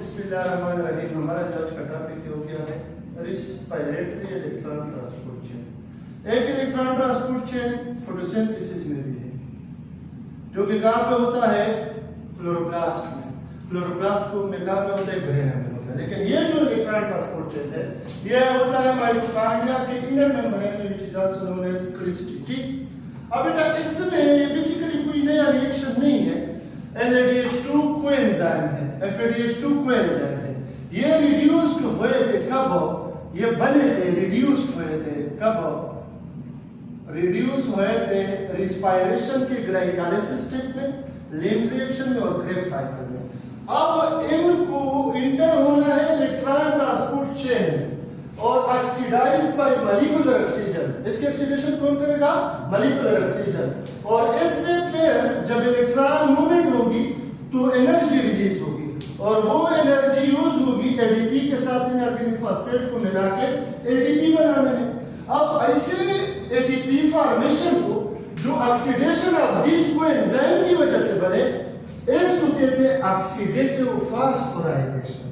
बिस्मिल्लाहिर्रहमानिर्रहीम। हमारा आज का टॉपिक क्या है? Respiratory electron transport chain. एक इलेक्ट्रॉन ट्रांसपोर्ट चेन फोटोसिंथेसिस में भी है, जो कि कहाँ पे होता है? क्लोरोप्लास्ट में। क्लोरोप्लास्ट को में कहाँ पे होता है? ग्रेना में होता है। लेकिन ये जो इलेक्ट्रॉन ट्रांसपोर्ट चेन है, ये होता है माइटोकॉन्ड्रिया के इनर मेम्ब्रेन में, which is also known as cristae. ठीक, अब बेटा इसमें ये बेसिकली कोई नया रिएक्शन नहीं है। NADH2 कोएंजाइम है, FADH2 कोएंजाइम है। ये रिड्यूस्ड हुए थे कब? ये बने थे, रिड्यूस्ड हुए थे कब? रिड्यूस हुए थे रिस्पायरेशन के ग्लाइकोलाइसिस स्टेप में, लेम रिएक्शन में और क्रेब्स साइकिल में। अब इनको इंटर होना है इलेक्ट्रॉन ट्रांसपोर्ट चेन और ऑक्सीडाइज्ड बाय मॉलिक्यूलर ऑक्सीजन। इसके ऑक्सीडेशन कौन करेगा? Molecular oxygen. और इससे फिर जब इलेक्ट्रॉन मूवमेंट होगी तो एनर्जी रिलीज होगी, और वो एनर्जी यूज होगी एडीपी के साथ इनऑर्गेनिक फास्फेट को मिला के एटीपी बनाने में। अब ऐसे एटीपी फॉर्मेशन को जो ऑक्सीडेशन ऑफ दिस कोएंजाइम की वजह से बने, इसको कहते हैं ऑक्सीडेटिव फास्फोराइलेशन।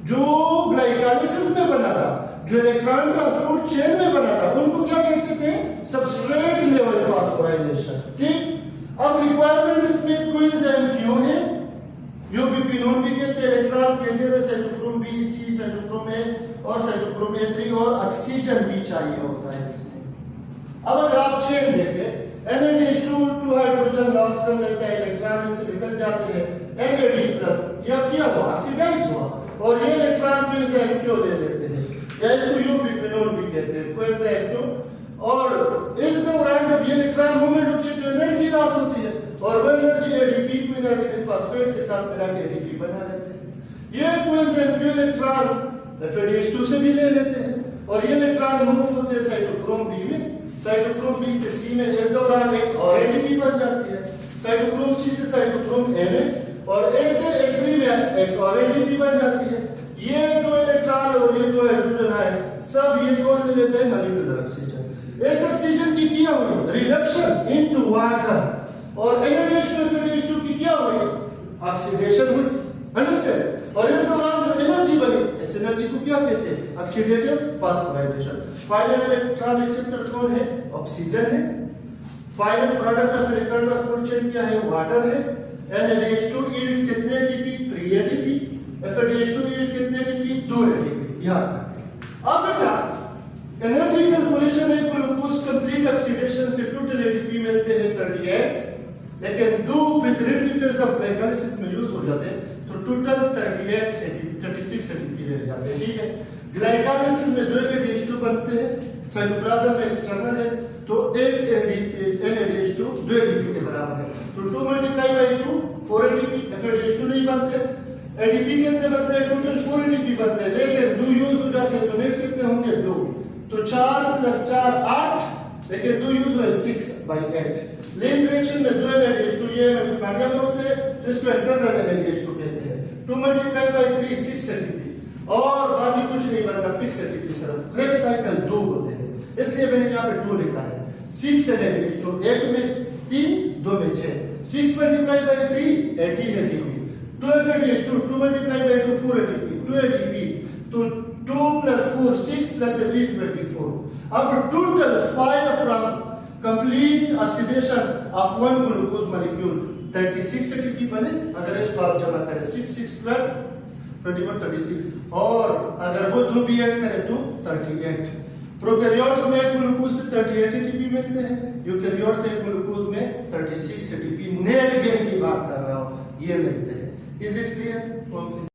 जो ग्लाइकोलाइसिस में बना था, जो इलेक्ट्रॉन ट्रांसपोर्ट चेन में बना था, उनको क्या कहते थे? Substrate level phosphorylation. ठीक, अब रिक्वायरमेंट इसमें कोएंजाइम क्यों है? यूबीक्विनोन भी कहते हैं। इलेक्ट्रॉन के लिए cytochrome b, c, cytochrome a और साइटोक्रोम ए3 और ऑक्सीजन भी चाहिए होता है इसमें। अब अगर आप चेन देखें, NADH2 2 हाइड्रोजन लॉस कर लेता है, इलेक्ट्रॉन इससे निकल जाते हैं, NAD+ यह क्या हुआ? ऑक्सीडाइज हुआ, और ये इलेक्ट्रॉन कोएंजाइम क्यों ले लेते हैं? या इसको यूबीक्विनोन भी कहते हैं, कोएंजाइम क्यों। और इस दौरान जब ये इलेक्ट्रॉन मूवमेंट होती है तो एनर्जी लॉस होती है, और वो एनर्जी एडीपी को इनऑर्गेनिक फास्फेट के साथ मिला के एडीपी बना लेते हैं। ये कोएंजाइम क्यों इलेक्ट्रॉन FADH2 से भी ले लेते हैं, और ये इलेक्ट्रॉन मूव होते हैं साइटोक्रोम बी में, साइटोक्रोम बी से सी में। इस दौरान एक और एडीपी बन जाती है, साइटोक्रोम सी से साइटोक्रोम ए में, और ए से A3 में एक और एडीपी बन जाती है। ये जो इलेक्ट्रॉन और ये जो हाइड्रोजन है, सब ये कौन ले लेते हैं? Molecular oxygen. इस ऑक्सीजन की क्या हुई? Reduction into water. और NADH2 FADH2 की क्या हुई? ऑक्सीडेशन हुई। अंडरस्टैंड? और इस दौरान जो एनर्जी बनी, इस एनर्जी को क्या कहते हैं? Oxidative phosphorylation. Final electron acceptor कौन है? ऑक्सीजन है। Final product of electron transport chain क्या है? वाटर है। NADH2 यील्ड कितने एटीपी? 3 एटीपी। FADH2 यील्ड कितने एटीपी? 2 एटीपी। याद रखें। अब बेटा एनर्जी कैलकुलेशन है, ग्लूकोज कंप्लीट ऑक्सीडेशन से टोटल एटीपी मिलते हैं 38, लेकिन दो प्रिपरेटरी फेज ऑफ ग्लाइकोलाइसिस में यूज हो जाते हैं तो टोटल 36 एटीपी रह जाते हैं। ठीक है, ग्लाइकोलाइसिस में 2 NADH2 बनते हैं, साइटोप्लाज्म में एक्सटर्नल है, तो एक NADH2 2 एटीपी के बराबर है, तो 2 × 2 4 एटीपी। FADH2 नहीं बनते, एटीपी कितने बनते हैं? टोटल 4 एटीपी बनते हैं, लेकिन 2 यूज हो जाते हैं, तो नेट कितने होंगे? 2। तो 4 + 4 8, लेकिन 2 यूज हुए 6/8। लेम रिएक्शन में 2 NADH2 ये माइटोकॉन्ड्रिया में होते हैं, तो इसको इंटरनल NADH2 कहते हैं। 2 × 3 6 एटीपी, और बाकी कुछ नहीं बनता, 6 एटीपी सिर्फ। क्रेब्स साइकिल 2 होते हैं, इसलिए मैंने यहाँ पे 2 लिखा है। 6 NADH2, एक में 3, 2 में 6। 6 × 3 18 एटीपी। 2 FADH2 2 × 2 4 एटीपी, 2 एटीपी, तो 2 + 4 6 + 18 24। अब total 5 from complete oxidation of 1 glucose molecule 36 ATP बने। अगर इसको आप जमा करें 6 6 + 24 36, और अगर वो 2 भी ऐड करें तो 38। प्रोकैरियोट्स में ग्लूकोज से 38 एटीपी मिलते हैं, यूकैरियोट्स से ग्लूकोज में 36 एटीपी नेट गेन की बात कर रहा हूं, ये मिलते हैं। Is it clear? ओके।